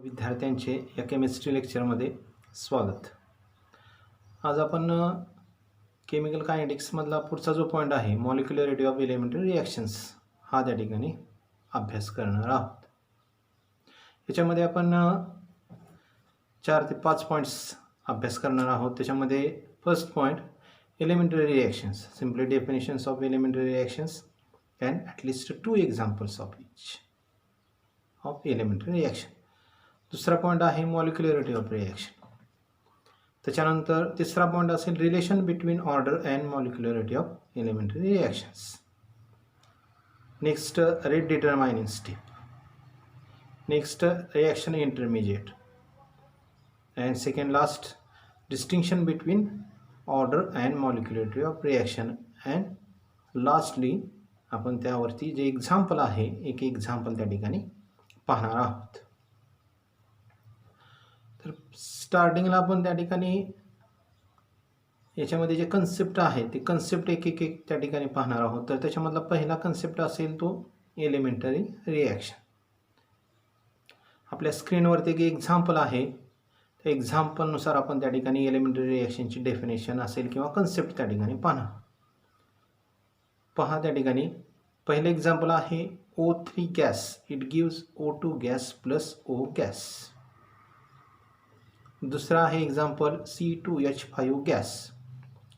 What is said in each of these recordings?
विद्यार्थ्यांचे या केमिस्ट्री लेक्चरमध्ये स्वागत. आज आपण केमिकल कायनेटिक्समधला पुढचा जो पॉईंट आहे मॉलिक्युलरिटी ऑफ एलिमेंटरी रिॲक्शन्स हा त्या ठिकाणी अभ्यास करणार आहोत. याच्यामध्ये आपण 4 ते 5 पॉईंट्स अभ्यास करणार आहोत. त्याच्यामध्ये first point elementary reactions, simply definitions of elementary reactions and at least 2 examples of each of elementary reaction. दुसरा पॉईंट आहे मॉलिक्युलरिटी ऑफ रिॲक्शन. त्याच्यानंतर तिसरा पॉईंट असेल relation between order and molecularity of elementary reactions. Next rate determining step. Next reaction intermediate. And second last distinction between order and molecularity of reaction. And lastly आपण त्यावरती जे example आहे एक example त्या ठिकाणी पाहणार आहोत. तर स्टार्टिंगला आपण त्या ठिकाणी याच्यामध्ये जे कन्सेप्ट आहे ते कन्सेप्ट एक त्या ठिकाणी पाहणार आहोत. तर त्याच्यामधला पहिला कन्सेप्ट असेल तो एलिमेंटरी रिॲक्शन. आपल्या स्क्रीनवरती एक एक्झाम्पल आहे, त्या एक्झाम्पलनुसार आपण त्या ठिकाणी एलिमेंटरी रिॲक्शनची डेफिनेशन असेल किंवा कन्सेप्ट त्या ठिकाणी पहा. त्या ठिकाणी पहिलं एक्झाम्पल आहे O3 gas, it gives O2 gas plus O gas. दुसरा आहे example C2H5 gas,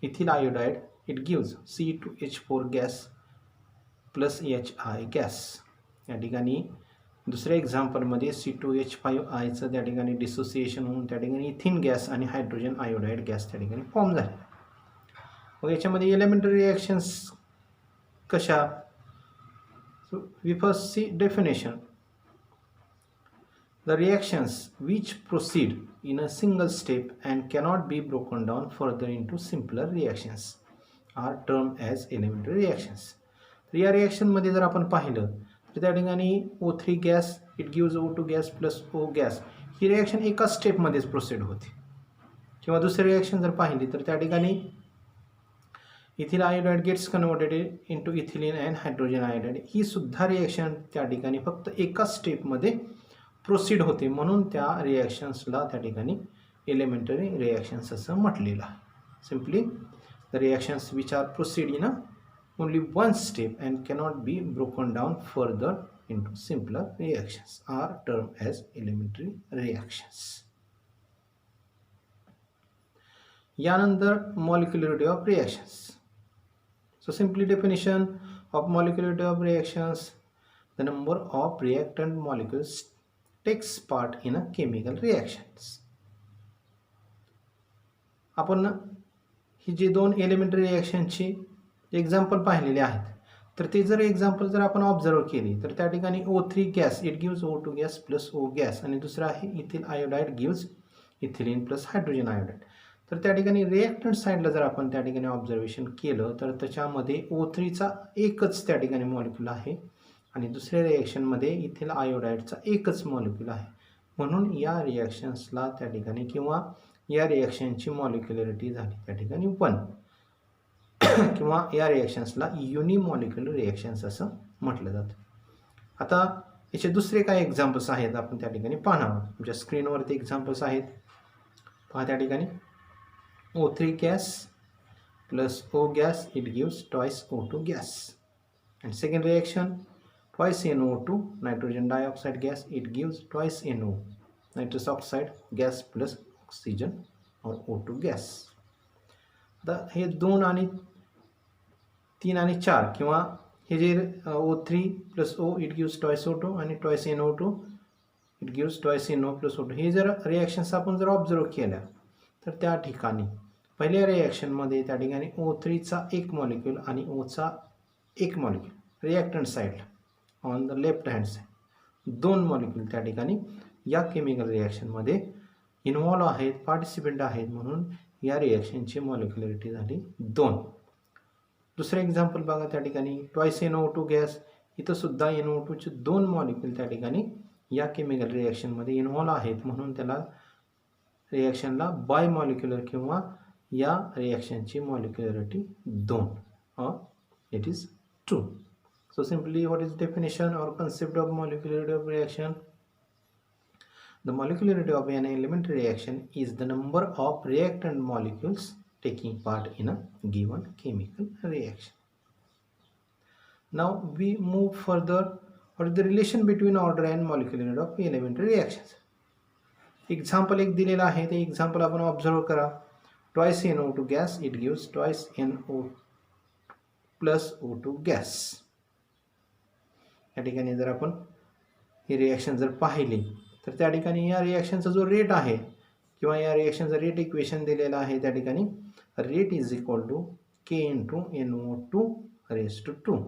ethyl iodide, it gives C2H4 gas plus HI gas. या ठिकाणी दुसऱ्या एक्झाम्पलमध्ये C2H5Iचं त्या ठिकाणी डिसोसिएशन होऊन त्या ठिकाणी इथिन गॅस आणि हायड्रोजन आयोडाइड गॅस त्या ठिकाणी फॉर्म झाले. मग याच्यामध्ये एलिमेंटरी रिॲक्शन्स कशा? We first see definition. The reactions which proceed in a single step and cannot be broken down further into simpler reactions are termed as elementary reactions. तर या रिॲक्शनमध्ये जर आपण पाहिलं तर त्या ठिकाणी O3 gas, it gives O2 gas plus O gas he reaction एका स्टेपमध्येच proceed होते. किंवा दुसरी रिॲक्शन जर पाहिली तर त्या ठिकाणी ethyl iodide gets converted into ethylene and hydrogen iodide ही सुद्धा रिॲक्शन त्या ठिकाणी फक्त एका स्टेपमध्ये प्रोसीड होते, म्हणून त्या रिॲक्शन्सला त्या ठिकाणी एलिमेंटरी रिॲक्शन्स असं म्हटलेलं आहे. Simply the reactions which are proceed in only one step and cannot be broken down further into simpler reactions are term as elementary reactions. यानंतर molecularity of reactions. So simply definition of molecularity of reactions, the number of reactant molecules takes part in a chemical reactions. आपण ही जे दोन elementary रिॲक्शनची example पाहिलेले आहेत तर ते जर example जर आपण ऑब्झर्व केली तर त्या ठिकाणी O3 gas, it gives O2 gas plus O gas आणि दुसरा आहे ethyl iodide gives ethylene plus hydrogen iodide. तर त्या ठिकाणी रिॲक्टंट साईडला जर आपण त्या ठिकाणी ऑब्झर्वेशन केलं तर त्याच्यामध्ये O3चा एकच त्या ठिकाणी मॉलिक्यूल आहे आणि दुसऱ्या रिॲक्शनमध्ये इथिल आयोडाइडचा एकच मॉलिक्यूल आहे. म्हणून या रिॲक्शन्सला त्या ठिकाणी किंवा या रिॲक्शनची मॉलिक्युलरिटी झाली त्या ठिकाणी 1 किंवा या रिॲक्शन्सला युनिमॉलिक्युलर रिॲक्शन्स असं म्हटलं जातं. आता याचे दुसरे काय एक्झाम्पल्स आहेत आपण त्या ठिकाणी पाहणार आहोत. तुमच्या स्क्रीनवरती एक्झाम्पल्स आहेत पहा. त्या ठिकाणी O3 gas plus O gas, it gives twice O2 gas. And second reaction twice NO2 nitrogen dioxide gas, it gives twice NO nitrous oxide gas plus oxygen or O2 gas. आता हे 2 आणि 3 आणि 4 किंवा हे जे O3 plus O it gives twice O2 आणि twice NO2 it gives twice NO plus O2 हे जर रिॲक्शन्स आपण जर ऑब्झर्व केल्या तर त्या ठिकाणी पहिल्या रिॲक्शनमध्ये त्या ठिकाणी O3चा एक मॉलिक्यूल आणि Oचा एक मॉलिक्यूल रिॲक्टंट साईडला on the left hand side 2 molecule त्या ठिकाणी या केमिकल रिॲक्शनमध्ये इन्व्हॉल्व आहेत, पार्टिसिपेंट आहेत, म्हणून या रिॲक्शनची मॉलिक्युलरिटी झाली 2. दुसरं एक्झाम्पल बघा. त्या ठिकाणी ट्वाइस NO2 गॅस, इथं सुद्धा NO2चे 2 मॉलिक्यूल त्या ठिकाणी या केमिकल रिॲक्शनमध्ये इन्व्हॉल्व आहेत, म्हणून त्याला रिॲक्शनला बाय मॉलिक्युलर किंवा या रिॲक्शनची मॉलिक्युलरिटी 2 or it is 2. So simply what is definition or concept of molecularity of reaction? The molecularity of an elementary reaction is the number of reactant molecules taking part in a given chemical reaction. Now we move further. What is the relation between order and molecularity of elementary reactions? Example एक दिलेला आहे ते example आपण observe करा. Twice NO2 gas it gives twice NO plus O2 gas. या ठिकाणी जर आपण ही रिॲक्शन जर पाहिली तर त्या ठिकाणी या रिॲक्शनचा जो रेट आहे किंवा या रिॲक्शनचा रेट इक्वेशन दिलेला आहे त्या ठिकाणी rate is equal to K into NO2 raise to 2.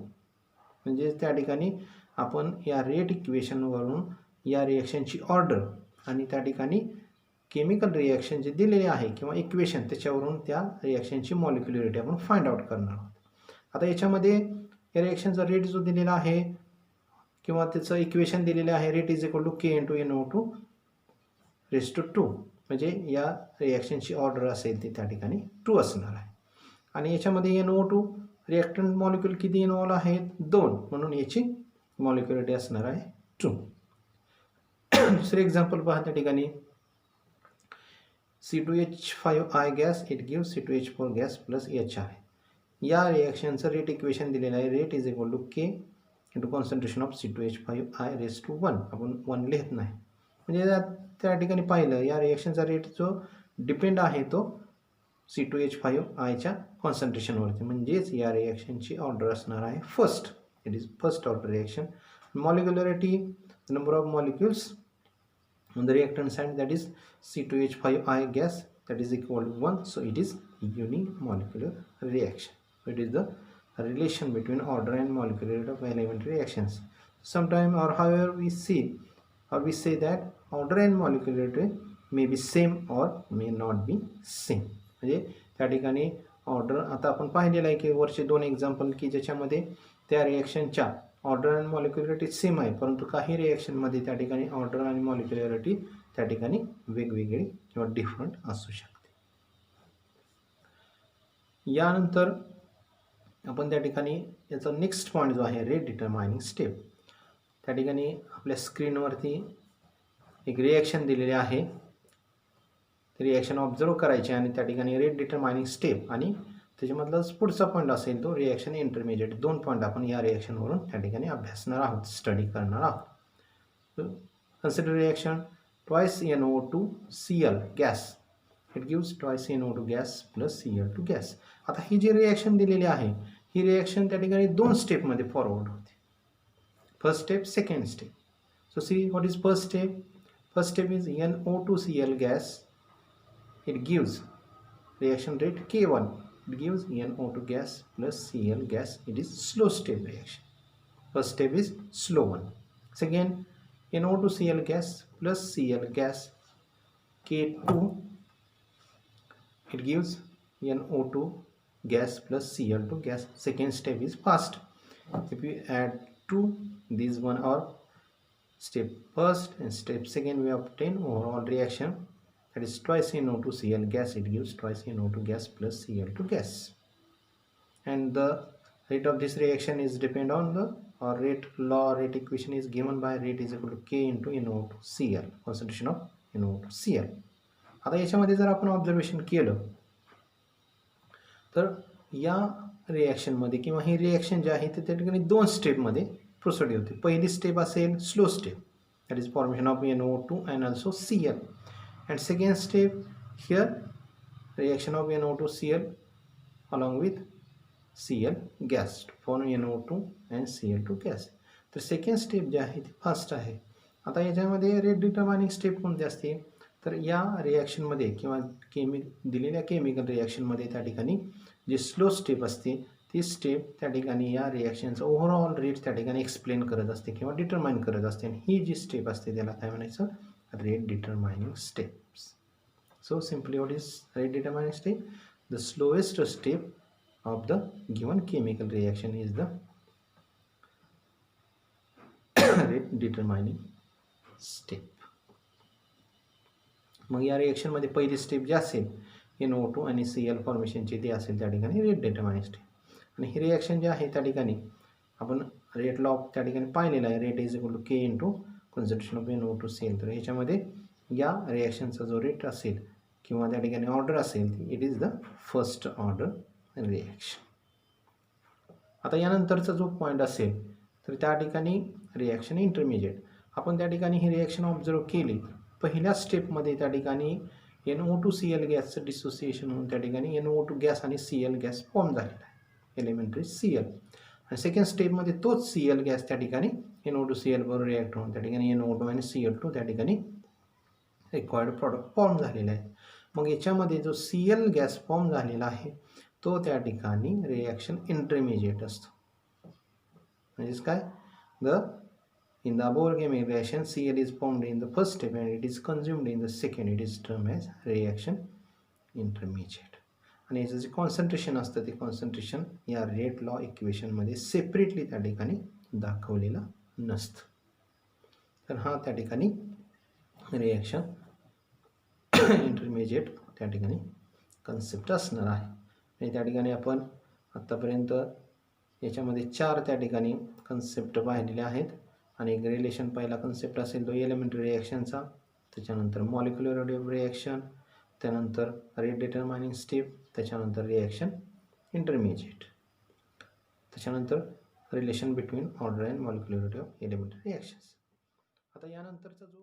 म्हणजे त्या ठिकाणी आपण या रेट इक्वेशनवरून या रिॲक्शनची ऑर्डर आणि त्या ठिकाणी केमिकल रिॲक्शन जे दिलेले आहे किंवा इक्वेशन त्याच्यावरून त्या रिॲक्शनची मॉलिक्युलरिटी आपण फाइंड आउट करणार आहोत. आता याच्यामध्ये या रिॲक्शनचा रेट जो दिलेला आहे किंवा त्याचं इक्वेशन दिलेलं आहे rate is equal to K into NO2 raise to 2. म्हणजे या रिॲक्शनची ऑर्डर असेल ती त्या ठिकाणी 2 असणार आहे. आणि याच्यामध्ये NO2 रिॲक्टंट मॉलिक्यूल किती इन्व्हॉल्व आहेत 2, म्हणून याची मॉलिक्युलरिटी असणार आहे 2. दुसरे एक्झाम्पल पहा त्या ठिकाणी C2H5I gas it gives C2H4 gas plus HI. या रिॲक्शनचं रेट इक्वेशन दिलेलं आहे rate is equal to K into concentration of C2H5I raise to 1. आपण 1 लिहित नाही. म्हणजे त्या ठिकाणी पाहिलं या रिॲक्शनचा रेट जो डिपेंड आहे तो C2H5Iच्या कॉन्सन्ट्रेशनवरती. म्हणजेच या रिॲक्शनची ऑर्डर असणार आहे first. It is first order reaction. Molecularity number of molecules on the reactant side, that is C2H5I gas, that is equal to 1. So it is unimolecular reaction. It is the relation between order and molecularity of elementary reactions. Sometime or however we see or we say that order and molecularity may be same or may not be same. म्हणजे त्या ठिकाणी order आता आपण पाहिलेलं आहे की वरचे 2 example की ज्याच्यामध्ये त्या रिॲक्शनच्या ऑर्डर आणि मॉलिक्युलरिटी सेम आहे, परंतु काही रिॲक्शनमध्ये त्या ठिकाणी ऑर्डर आणि मॉलिक्युलरिटी त्या ठिकाणी वेगवेगळी किंवा डिफरंट असू शकते. यानंतर आपण त्या ठिकाणी याचा नेक्स्ट पॉईंट जो आहे रेट डिटरमायनिंग स्टेप. त्या ठिकाणी आपल्या स्क्रीनवरती एक रिॲक्शन दिलेली आहे. ती रिॲक्शन ऑब्झर्व करायची आणि त्या ठिकाणी रेट डिटरमायनिंग स्टेप आणि त्याच्यामधला पुढचा पॉईंट असेल तो रिॲक्शन इंटरमिजिएट. 2 पॉईंट आपण या रिॲक्शनवरून त्या ठिकाणी अभ्यासणार आहोत, स्टडी करणार आहोत. Consider reaction twice NO2 Cl gas it gives twice NO2 gas plus Cl2 gas. आता ही जी रिॲक्शन दिलेली आहे ही रिॲक्शन त्या ठिकाणी 2 स्टेपमध्ये फॉरवर्ड होते. First step, second step. So see what is first step. First step is NO2 Cl gas it gives reaction rate K1. It gives NO2 gas plus Cl gas. It is slow step reaction. First step is slow one. Second, NO2 Cl gas plus Cl gas K2. It gives NO2 gas plus Cl2 gas. Second step is fast. If we add 2, these one are step first and step second, we obtain overall reaction. That is twice NO2 Cl gas, it gives twice NO2 gas plus Cl2 gas. And the rate of this reaction is depend on the or rate law rate equation is given by rate is equal to K into NO2 Cl, concentration of NO2 Cl. आता याच्यामध्ये जर आपण observation केलं तर या रिॲक्शनमध्ये किंवा ही reaction जी आहे ते त्या ठिकाणी 2 स्टेपमध्ये प्रोसिड होते. पहिली स्टेप असेल slow step, that is formation of NO2 and also Cl. And second step here reaction of NO2 Cl along with Cl gas to form NO2 and Cl2 gas. तर second step जी आहे ती fast आहे. आता याच्यामध्ये rate determining step कोणती असते तर या रिॲक्शनमध्ये किंवा दिलेल्या केमिकल रिॲक्शनमध्ये त्या ठिकाणी जी स्लो स्टेप असते ती स्टेप त्या ठिकाणी या रिॲक्शनचा ओव्हरऑल रेट त्या ठिकाणी एक्सप्लेन करत असते किंवा डिटरमाइन करत असते. आणि ही जी स्टेप असते त्याला काय म्हणायचं rate determining steps. So simply what is rate determining step? The slowest step of the given chemical reaction is the rate determining step. मग या रिॲक्शन मध्ये पहिली स्टेप जी असेल NO2 आणि Cl फॉर्मेशनची ती असेल त्या ठिकाणी रेट डिटरमायनिंग स्टेप. आणि ही रिॲक्शन जी आहे त्या ठिकाणी आपण रेट लॉ त्या ठिकाणी पाहिलेला आहे. Rate is equal to K into concentration of NO2 Cl. तर याच्यामध्ये या रिॲक्शनचा जो रेट असेल किंवा त्या ठिकाणी ऑर्डर असेल ती it is the first order reaction. आता यानंतरचा जो पॉईंट असेल तर त्या ठिकाणी रिॲक्शन इंटरमिजिएट. आपण त्या ठिकाणी ही रिॲक्शन ऑब्झर्व केली. पहिल्या स्टेपमध्ये त्या ठिकाणी NO2Cl गॅसचं डिसोसिएशन होऊन त्या ठिकाणी NO2 गॅस आणि Cl गॅस फॉर्म झालेला आहे, एलिमेंटरी Cl. आणि सेकंड स्टेपमध्ये तोच Cl गॅस त्या ठिकाणी NO2Cl बरोबर रिॲक्ट होऊन त्या ठिकाणी NO2 आणि Cl2 त्या ठिकाणी रिक्वायर्ड प्रॉडक्ट फॉर्म झालेला आहे. मग याच्यामध्ये जो Cl गॅस फॉर्म झालेला आहे तो त्या ठिकाणी रिॲक्शन इंटरमिजिएट असतो. म्हणजेच काय, in the above reaction Cl is formed in the first step and it is consumed in the second. It is termed as reaction intermediate. आणि याचं जे कॉन्सन्ट्रेशन असतं ते कॉन्सन्ट्रेशन या रेट लॉ इक्वेशनमध्ये सेपरेटली त्या ठिकाणी दाखवलेलं नसतं. तर हा त्या ठिकाणी रिॲक्शन इंटरमिजिएट त्या ठिकाणी कन्सेप्ट असणार आहे. आणि त्या ठिकाणी आपण आत्तापर्यंत याच्यामध्ये 4 त्या ठिकाणी कन्सेप्ट पाहिलेले आहेत. आणि एक रिलेशन पहिला कन्सेप्ट असेल तो एलिमेंटरी रिॲक्शनचा, त्याच्यानंतर मॉलिक्युलर रिॲक्शन, त्यानंतर रेट डिटरमायनिंग स्टेप, त्याच्यानंतर रिॲक्शन इंटरमिजिएट, त्याच्यानंतर relation between order and molecularity of elementary reactions. आता यानंतरचा जो